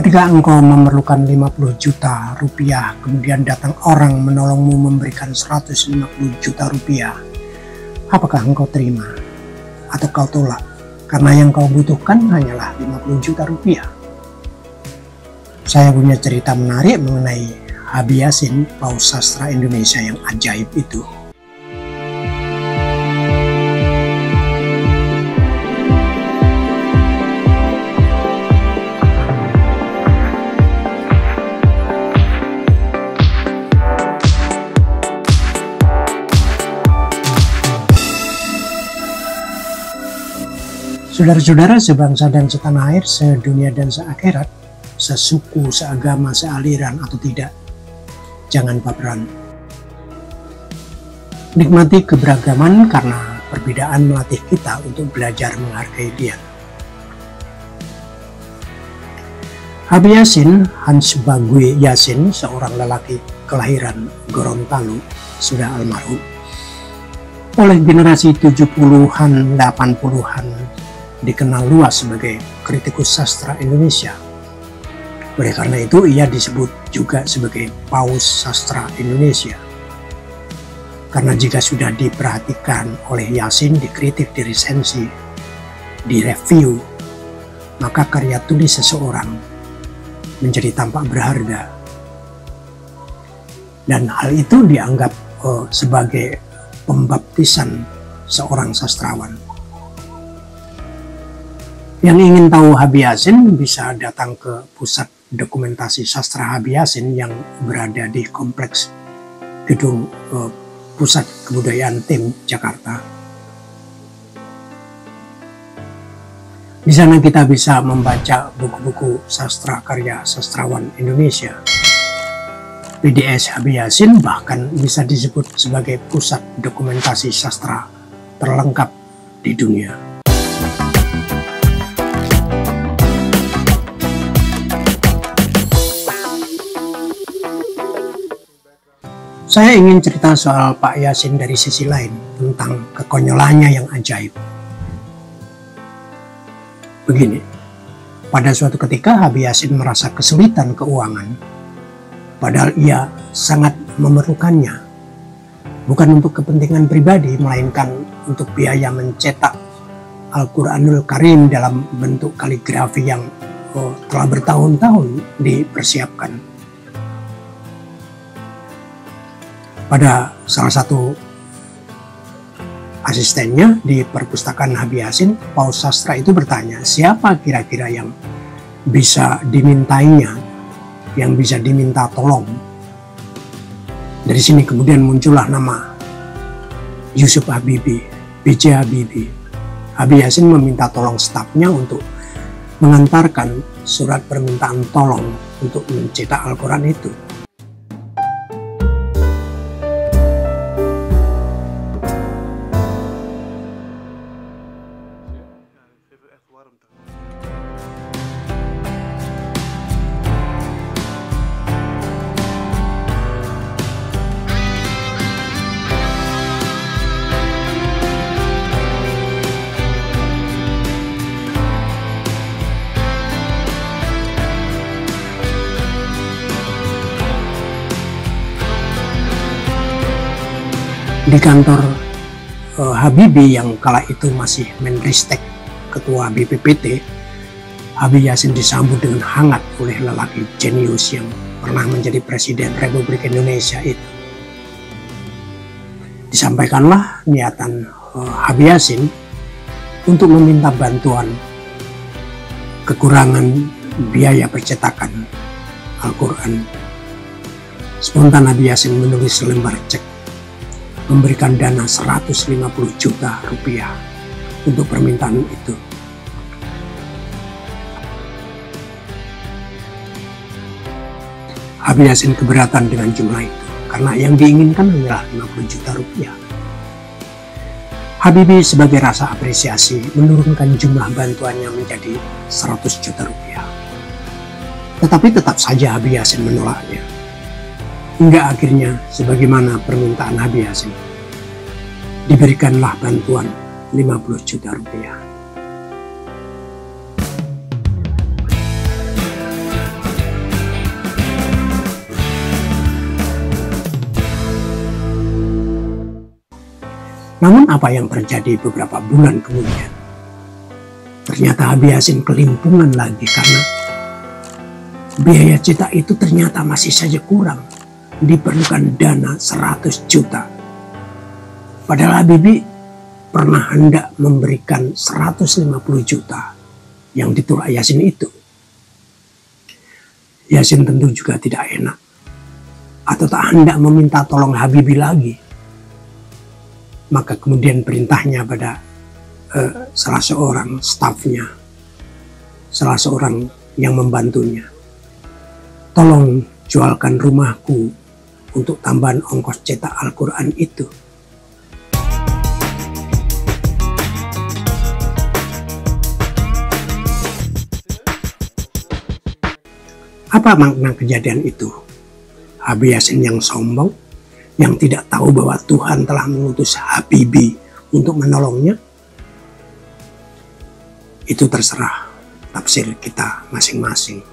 Ketika engkau memerlukan 50 juta rupiah, kemudian datang orang menolongmu memberikan 150 juta rupiah, apakah engkau terima atau kau tolak? Karena yang kau butuhkan hanyalah 50 juta rupiah. Saya punya cerita menarik mengenai Habib Yasin, paus sastra Indonesia yang ajaib itu. Saudara-saudara sebangsa dan setanah air, sedunia dan seakhirat, sesuku, seagama, sealiran atau tidak, jangan baperan. Nikmati keberagaman karena perbedaan melatih kita untuk belajar menghargai dia. Habib Yasin, Hans Bagui Yasin, seorang lelaki kelahiran Gorontalo, sudah almarhum. Oleh generasi 70-an, 80-an, dikenal luas sebagai kritikus sastra Indonesia. Oleh karena itu ia disebut juga sebagai paus sastra Indonesia. Karena jika sudah diperhatikan oleh Yasin, dikritik, diresensi, direview, maka karya tulis seseorang menjadi tampak berharga. Dan hal itu dianggap sebagai pembaptisan seorang sastrawan. Yang ingin tahu Habib Yasin bisa datang ke pusat dokumentasi sastra Habib Yasin yang berada di kompleks gedung Pusat Kebudayaan Tim Jakarta. Di sana kita bisa membaca buku-buku sastra karya sastrawan Indonesia. PDS Habib Yasin bahkan bisa disebut sebagai pusat dokumentasi sastra terlengkap di dunia. Saya ingin cerita soal Pak Yasin dari sisi lain, tentang kekonyolannya yang ajaib. Begini, pada suatu ketika Habib Yasin merasa kesulitan keuangan, padahal ia sangat memerlukannya. Bukan untuk kepentingan pribadi, melainkan untuk biaya mencetak Al-Quranul Karim dalam bentuk kaligrafi yang telah bertahun-tahun dipersiapkan. Pada salah satu asistennya di perpustakaan Habib Yasin, paus sastra itu bertanya, siapa kira-kira yang bisa dimintainya, yang bisa diminta tolong. Dari sini kemudian muncullah nama Yusuf Habibie, B.J. Habibie. Habib Yasin meminta tolong stafnya untuk mengantarkan surat permintaan tolong untuk mencetak Al-Quran itu. Di kantor Habibie yang kala itu masih Menristek, ketua BPPT, Habib Yasin disambut dengan hangat oleh lelaki jenius yang pernah menjadi Presiden Republik Indonesia itu. Disampaikanlah niatan Habib Yasin untuk meminta bantuan kekurangan biaya percetakan Al-Quran. Spontan Habib Yasin menulis lembar cek memberikan dana 150 juta rupiah untuk permintaan itu. Habib Yasin keberatan dengan jumlah itu, karena yang diinginkan hanyalah 50 juta rupiah. Habibie sebagai rasa apresiasi menurunkan jumlah bantuannya menjadi 100 juta rupiah. Tetapi tetap saja Habib Yasin menolaknya. Hingga akhirnya sebagaimana permintaan Habib Yasin, diberikanlah bantuan 50 juta rupiah. Namun apa yang terjadi beberapa bulan kemudian? Ternyata Abi Yasin kelimpungan lagi karena biaya cetak itu ternyata masih saja kurang. Diperlukan dana 100 juta. Padahal Habibie pernah hendak memberikan 150 juta yang ditolak Yasin itu. Yasin tentu juga tidak enak atau tak hendak meminta tolong Habibie lagi. Maka kemudian perintahnya pada salah seorang stafnya, salah seorang yang membantunya, tolong jualkan rumahku untuk tambahan ongkos cetak Al-Quran itu. Apa makna kejadian itu? Abi Yasin yang sombong, yang tidak tahu bahwa Tuhan telah mengutus Habibie untuk menolongnya, itu terserah tafsir kita masing-masing.